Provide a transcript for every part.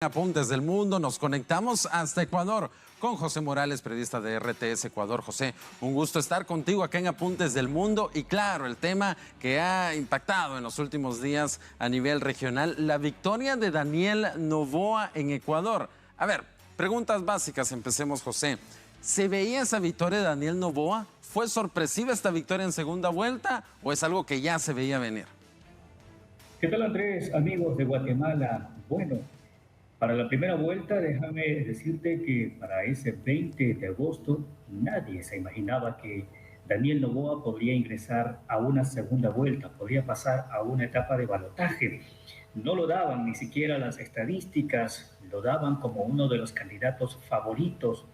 Apuntes del mundo, nos conectamos hasta Ecuador con José Morales, periodista de RTS Ecuador. José, un gusto estar contigo acá en Apuntes del Mundo y claro, el tema que ha impactado en los últimos días a nivel regional, la victoria de Daniel Noboa en Ecuador. A ver, preguntas básicas, empecemos, José. ¿Se veía esa victoria de Daniel Noboa? ¿Fue sorpresiva esta victoria en segunda vuelta o es algo que ya se veía venir? ¿Qué tal, Andrés? Amigos de Guatemala. Bueno, para la primera vuelta, déjame decirte que para ese 20 de agosto nadie se imaginaba que Daniel Noboa podría ingresar a una segunda vuelta, podría pasar a una etapa de balotaje. No lo daban ni siquiera las estadísticas, lo daban como uno de los candidatos favoritos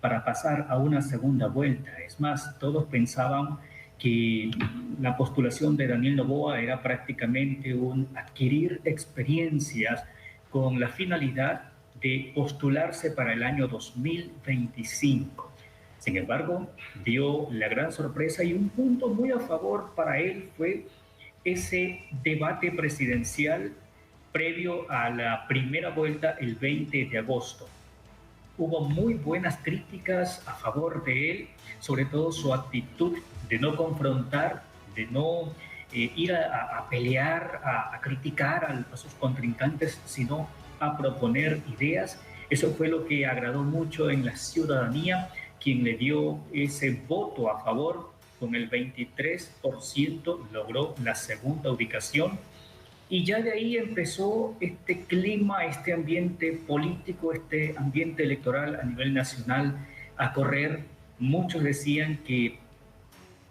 para pasar a una segunda vuelta. Es más, todos pensaban que la postulación de Daniel Noboa era prácticamente un adquirir experiencias con la finalidad de postularse para el año 2025. Sin embargo, dio la gran sorpresa y un punto muy a favor para él fue ese debate presidencial previo a la primera vuelta el 20 de agosto. Hubo muy buenas críticas a favor de él, sobre todo su actitud de no confrontar, de no ir a pelear, a criticar a sus contrincantes, sino a proponer ideas. Eso fue lo que agradó mucho en la ciudadanía, quien le dio ese voto a favor. Con el 23% logró la segunda ubicación. Y ya de ahí empezó este clima, este ambiente político, este ambiente electoral a nivel nacional a correr. Muchos decían que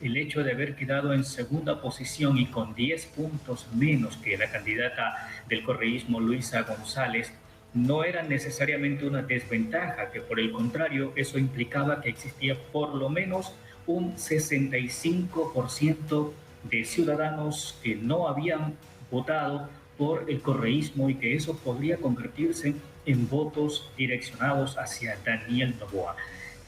el hecho de haber quedado en segunda posición y con 10 puntos menos que la candidata del correísmo, Luisa González, no era necesariamente una desventaja, que por el contrario, eso implicaba que existía por lo menos un 65% de ciudadanos que no habían votado por el correísmo y que eso podría convertirse en votos direccionados hacia Daniel Noboa.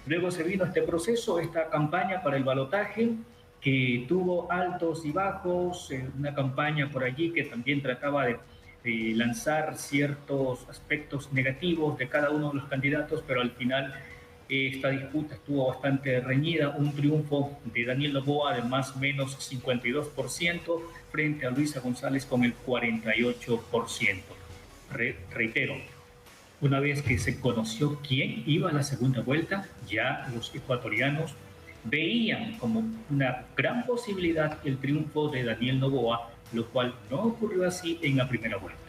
Luego se vino este proceso, esta campaña para el balotaje, que tuvo altos y bajos, una campaña por allí que también trataba de lanzar ciertos aspectos negativos de cada uno de los candidatos, pero al final esta disputa estuvo bastante reñida, un triunfo de Daniel Noboa de más o menos 52% frente a Luisa González con el 48%. Reitero, una vez que se conoció quién iba a la segunda vuelta, ya los ecuatorianos veían como una gran posibilidad el triunfo de Daniel Noboa, lo cual no ocurrió así en la primera vuelta.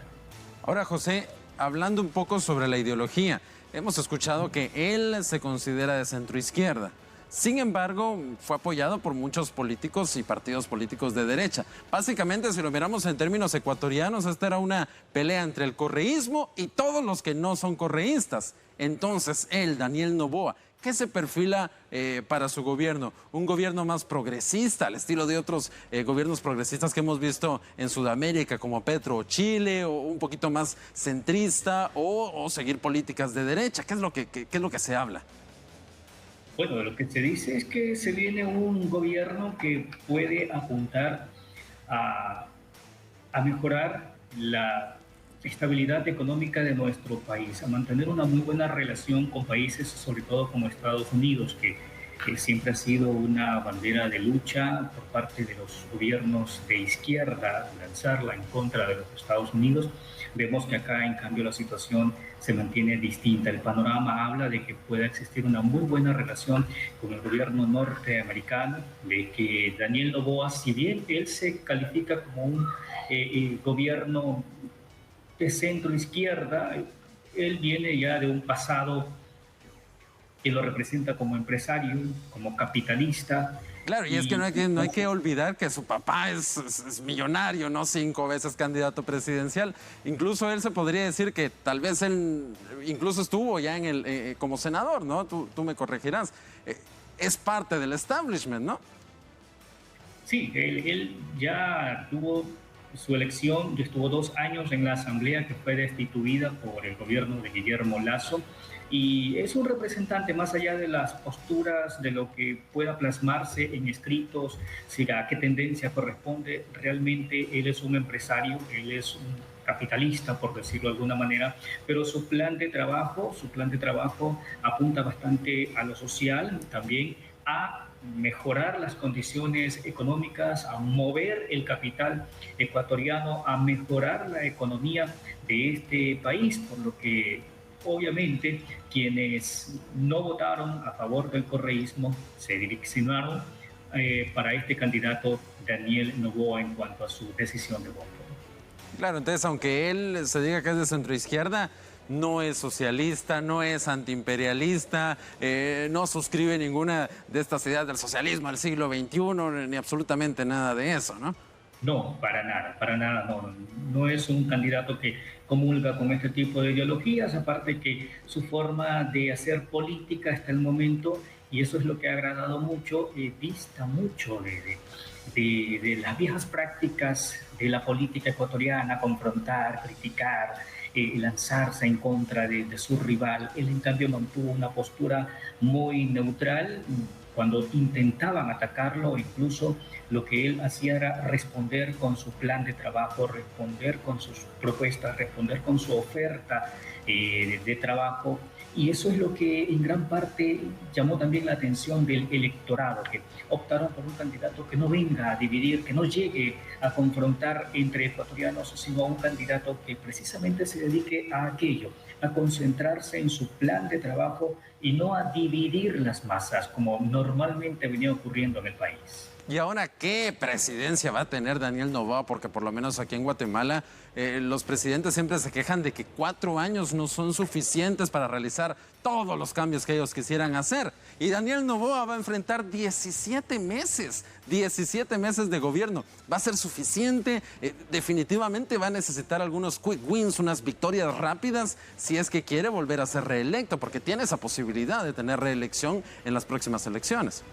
Ahora, José, hablando un poco sobre la ideología, hemos escuchado que él se considera de centroizquierda. Sin embargo, fue apoyado por muchos políticos y partidos políticos de derecha. Básicamente, si lo miramos en términos ecuatorianos, esta era una pelea entre el correísmo y todos los que no son correístas. Entonces, él, Daniel Noboa, ¿qué se perfila para su gobierno? ¿Un gobierno más progresista, al estilo de otros gobiernos progresistas que hemos visto en Sudamérica, como Petro o Chile, o un poquito más centrista, o seguir políticas de derecha? ¿Qué es lo que se habla? Bueno, lo que se dice es que se viene un gobierno que puede apuntar a, a mejorar la estabilidad económica de nuestro país, a mantener una muy buena relación con países, sobre todo como Estados Unidos, que siempre ha sido una bandera de lucha por parte de los gobiernos de izquierda, lanzarla en contra de los Estados Unidos. Vemos que acá, en cambio, la situación se mantiene distinta. El panorama habla de que pueda existir una muy buena relación con el gobierno norteamericano, de que Daniel Noboa, si bien él se califica como un gobierno de centro izquierda, él viene ya de un pasado que lo representa como empresario, como capitalista. Claro, y es que no hay que olvidar que su papá es millonario, ¿no? 5 veces candidato presidencial. Incluso él se podría decir que tal vez él incluso estuvo ya como senador, ¿no? Tú me corregirás. Es parte del establishment, ¿no? Sí, él ya tuvo su elección, estuvo 2 años en la Asamblea que fue destituida por el gobierno de Guillermo Lasso y es un representante más allá de las posturas, de lo que pueda plasmarse en escritos, si a qué tendencia corresponde. Realmente él es un empresario, él es un capitalista, por decirlo de alguna manera, pero su plan de trabajo apunta bastante a lo social, también a mejorar las condiciones económicas, a mover el capital ecuatoriano, a mejorar la economía de este país, por lo que obviamente quienes no votaron a favor del correísmo se direccionaron para este candidato Daniel Noboa en cuanto a su decisión de voto. Claro, entonces aunque él se diga que es de centroizquierda, no es socialista, no es antiimperialista, no suscribe ninguna de estas ideas del socialismo del siglo XXI, ni absolutamente nada de eso, ¿no? No, para nada, no es un candidato que comulga con este tipo de ideologías, aparte que su forma de hacer política hasta el momento, y eso es lo que ha agradado mucho, dista mucho de las viejas prácticas de la política ecuatoriana, confrontar, criticar, lanzarse en contra de su rival. Él en cambio mantuvo una postura muy neutral cuando intentaban atacarlo, incluso lo que él hacía era responder con su plan de trabajo, responder con sus propuestas, responder con su oferta de trabajo. Y eso es lo que en gran parte llamó también la atención del electorado, que optaron por un candidato que no venga a dividir, que no llegue a confrontar entre ecuatorianos, sino a un candidato que precisamente se dedique a aquello, a concentrarse en su plan de trabajo y no a dividir las masas, como normalmente venía ocurriendo en el país. Y ahora, ¿qué presidencia va a tener Daniel Noboa? Porque por lo menos aquí en Guatemala los presidentes siempre se quejan de que 4 años no son suficientes para realizar todos los cambios que ellos quisieran hacer. Y Daniel Noboa va a enfrentar 17 meses de gobierno. ¿Va a ser suficiente? Definitivamente va a necesitar algunos quick wins, unas victorias rápidas, si es que quiere volver a ser reelecto, porque tiene esa posibilidad de tener reelección en las próximas elecciones.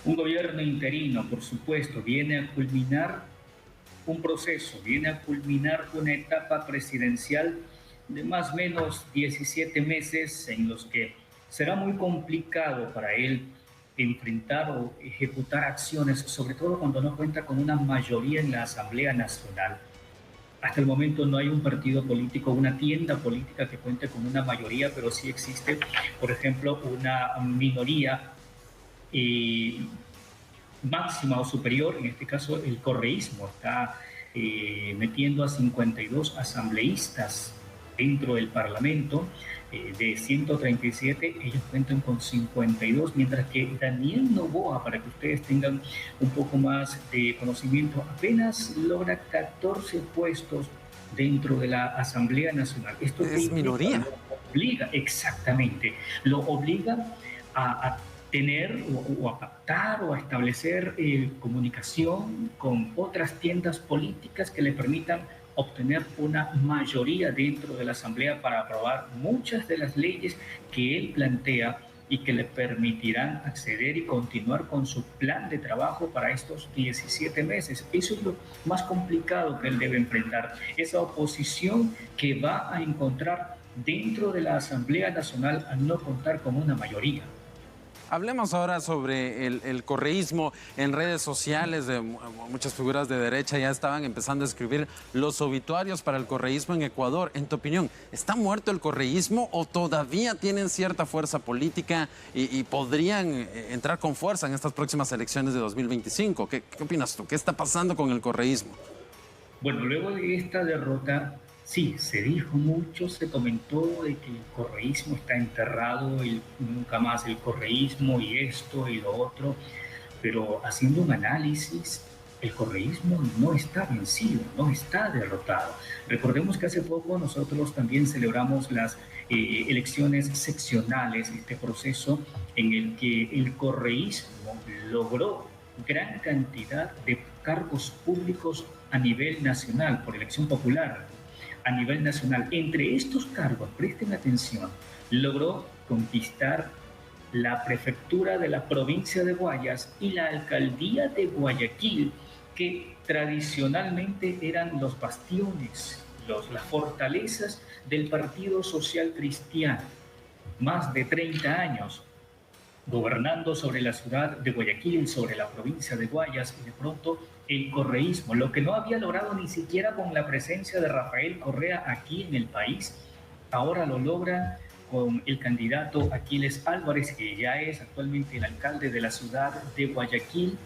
Un gobierno interino, por supuesto, viene a culminar un proceso, viene a culminar una etapa presidencial de más o menos 17 meses en los que será muy complicado para él enfrentar o ejecutar acciones, sobre todo cuando no cuenta con una mayoría en la Asamblea Nacional. Hasta el momento no hay un partido político, una tienda política que cuente con una mayoría, pero sí existe, por ejemplo, una minoría máxima o superior. En este caso el correísmo está metiendo a 52 asambleístas dentro del Parlamento. De 137 ellos cuentan con 52, mientras que Daniel Noboa, para que ustedes tengan un poco más de conocimiento, apenas logra 14 puestos dentro de la Asamblea Nacional. Esto es minoría. Lo obliga, exactamente, lo obliga a tener o a pactar o a establecer comunicación con otras tiendas políticas que le permitan obtener una mayoría dentro de la Asamblea para aprobar muchas de las leyes que él plantea y que le permitirán acceder y continuar con su plan de trabajo para estos 17 meses. Eso es lo más complicado que él debe enfrentar, esa oposición que va a encontrar dentro de la Asamblea Nacional al no contar con una mayoría. Hablemos ahora sobre el correísmo en redes sociales. Muchas figuras de derecha ya estaban empezando a escribir los obituarios para el correísmo en Ecuador. En tu opinión, ¿está muerto el correísmo o todavía tienen cierta fuerza política y podrían entrar con fuerza en estas próximas elecciones de 2025? ¿Qué opinas tú? ¿Qué está pasando con el correísmo? Bueno, luego de esta derrota, sí, se dijo mucho, se comentó de que el correísmo está enterrado y nunca más el correísmo y esto y lo otro, pero haciendo un análisis, el correísmo no está vencido, no está derrotado. Recordemos que hace poco nosotros también celebramos las elecciones seccionales, este proceso en el que el correísmo logró gran cantidad de cargos públicos a nivel nacional por elección popular. A nivel nacional, entre estos cargos, presten atención, logró conquistar la prefectura de la provincia de Guayas y la alcaldía de Guayaquil, que tradicionalmente eran los bastiones, las fortalezas del Partido Social Cristiano. Más de 30 años gobernando sobre la ciudad de Guayaquil, sobre la provincia de Guayas, y de pronto el correísmo, lo que no había logrado ni siquiera con la presencia de Rafael Correa aquí en el país, ahora lo logra con el candidato Aquiles Álvarez, que ya es actualmente el alcalde de la ciudad de Guayaquil.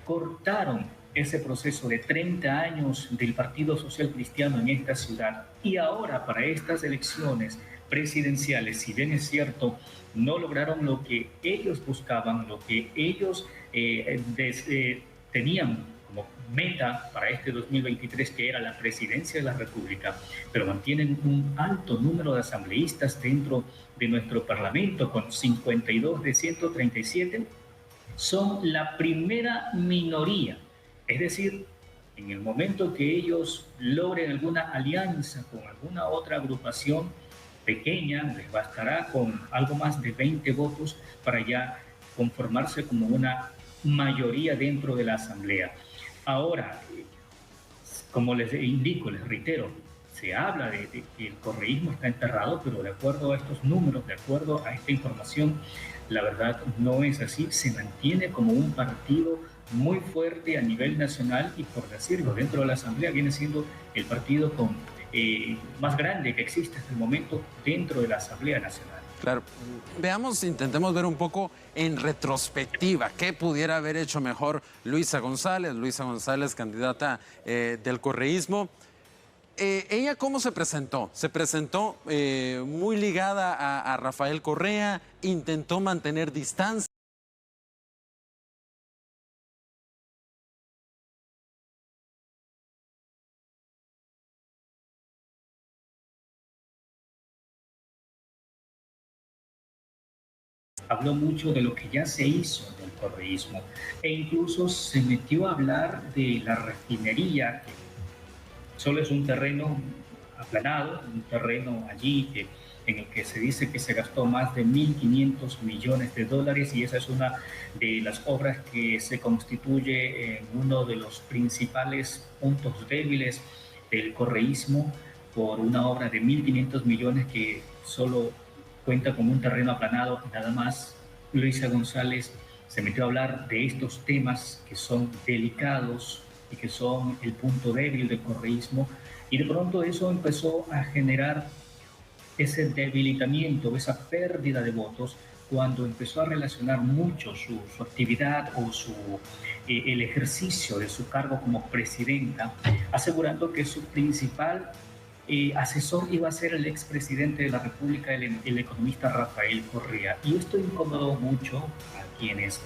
Cortaron ese proceso de 30 años del Partido Social Cristiano en esta ciudad, y ahora para estas elecciones presidenciales, si bien es cierto, no lograron lo que ellos buscaban, lo que ellos tenían como meta para este 2023, que era la presidencia de la República, pero mantienen un alto número de asambleístas dentro de nuestro Parlamento, con 52 de 137, son la primera minoría. Es decir, en el momento que ellos logren alguna alianza con alguna otra agrupación pequeña, les bastará con algo más de 20 votos para ya conformarse como una mayoría dentro de la Asamblea. Ahora, como les indico, les reitero, se habla de que el correísmo está enterrado, pero de acuerdo a estos números, de acuerdo a esta información, la verdad no es así. Se mantiene como un partido muy fuerte a nivel nacional, y por decirlo, dentro de la Asamblea viene siendo el partido más grande que existe hasta el momento dentro de la Asamblea Nacional. Claro, veamos, intentemos ver un poco en retrospectiva qué pudiera haber hecho mejor Luisa González, candidata del correísmo. ¿Ella cómo se presentó? Se presentó muy ligada a Rafael Correa, intentó mantener distancia. Habló mucho de lo que ya se hizo del correísmo, e incluso se metió a hablar de la refinería, que solo es un terreno aplanado, un terreno allí en el que se dice que se gastó más de 1.500 millones de dólares, y esa es una de las obras que se constituye en uno de los principales puntos débiles del correísmo, por una obra de 1.500 millones que solo cuenta con un terreno aplanado nada más. Luisa González se metió a hablar de estos temas que son delicados y que son el punto débil del correísmo, y de pronto eso empezó a generar ese debilitamiento, esa pérdida de votos, cuando empezó a relacionar mucho su actividad o el ejercicio de su cargo como presidenta, asegurando que su principal asesor iba a ser el expresidente de la República, el economista Rafael Correa. Y esto incomodó mucho a quienes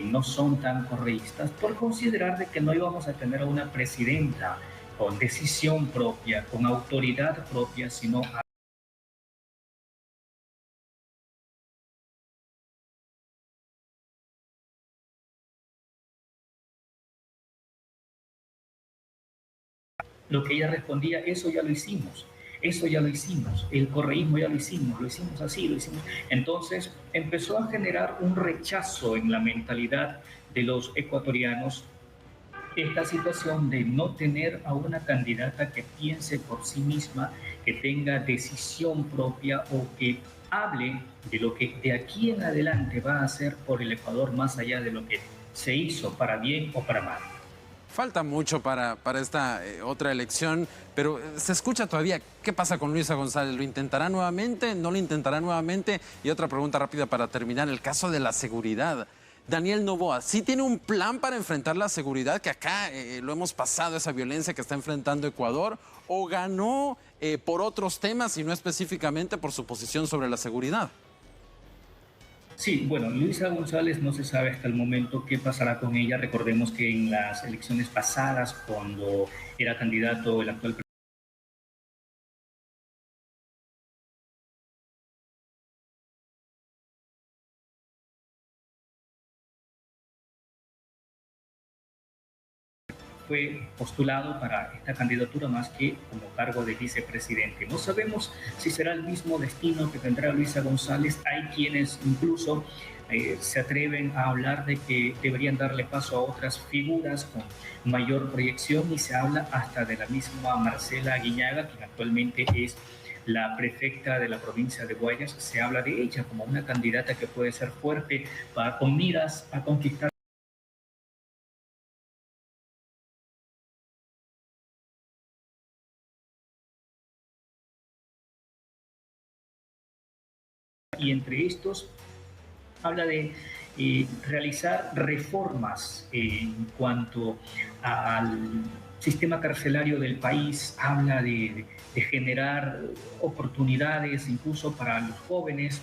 no son tan correístas, por considerar de que no íbamos a tener a una presidenta con decisión propia, con autoridad propia, sino a lo que ella respondía: eso ya lo hicimos, eso ya lo hicimos, el correísmo ya lo hicimos así, lo hicimos. Entonces empezó a generar un rechazo en la mentalidad de los ecuatorianos esta situación de no tener a una candidata que piense por sí misma, que tenga decisión propia, o que hable de lo que de aquí en adelante va a hacer por el Ecuador, más allá de lo que se hizo, para bien o para mal. Falta mucho para esta otra elección, pero se escucha todavía. ¿Qué pasa con Luisa González? ¿Lo intentará nuevamente? ¿No lo intentará nuevamente? Y otra pregunta rápida para terminar, el caso de la seguridad. Daniel Noboa, ¿sí tiene un plan para enfrentar la seguridad? Que acá lo hemos pasado, esa violencia que está enfrentando Ecuador, ¿o ganó por otros temas y no específicamente por su posición sobre la seguridad? Sí, bueno, Luisa González no se sabe hasta el momento qué pasará con ella. Recordemos que en las elecciones pasadas, cuando era candidato el actual fue postulado para esta candidatura más que como cargo de vicepresidente. No sabemos si será el mismo destino que tendrá Luisa González. Hay quienes incluso se atreven a hablar de que deberían darle paso a otras figuras con mayor proyección, y se habla hasta de la misma Marcela Aguiñaga, quien actualmente es la prefecta de la provincia de Guayas, se habla de ella como una candidata que puede ser fuerte con miras a conquistar. Y entre estos habla de realizar reformas en cuanto al sistema carcelario del país, habla de generar oportunidades incluso para los jóvenes,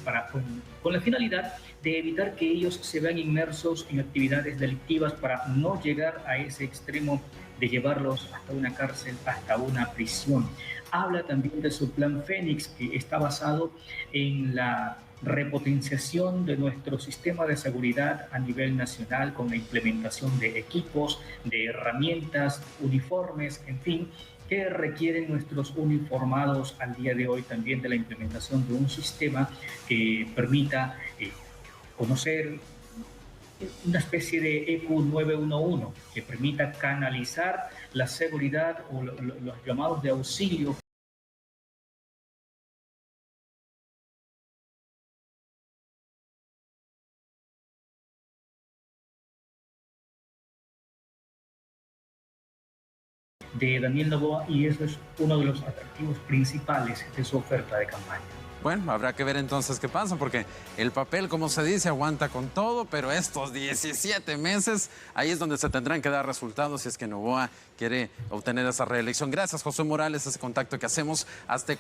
con la finalidad de evitar que ellos se vean inmersos en actividades delictivas para no llegar a ese extremo de llevarlos hasta una cárcel, hasta una prisión. Habla también de su plan Fénix, que está basado en la repotenciación de nuestro sistema de seguridad a nivel nacional con la implementación de equipos, de herramientas, uniformes, en fin, que requieren nuestros uniformados al día de hoy, también de la implementación de un sistema que permita conocer una especie de ECU 911 que permita canalizar la seguridad o los llamados de auxilio de Daniel Noboa, y eso es uno de los atractivos principales de su oferta de campaña. Bueno, habrá que ver entonces qué pasa, porque el papel, como se dice, aguanta con todo, pero estos 17 meses, ahí es donde se tendrán que dar resultados si es que Noboa quiere obtener esa reelección. Gracias, José Morales, ese contacto que hacemos hasta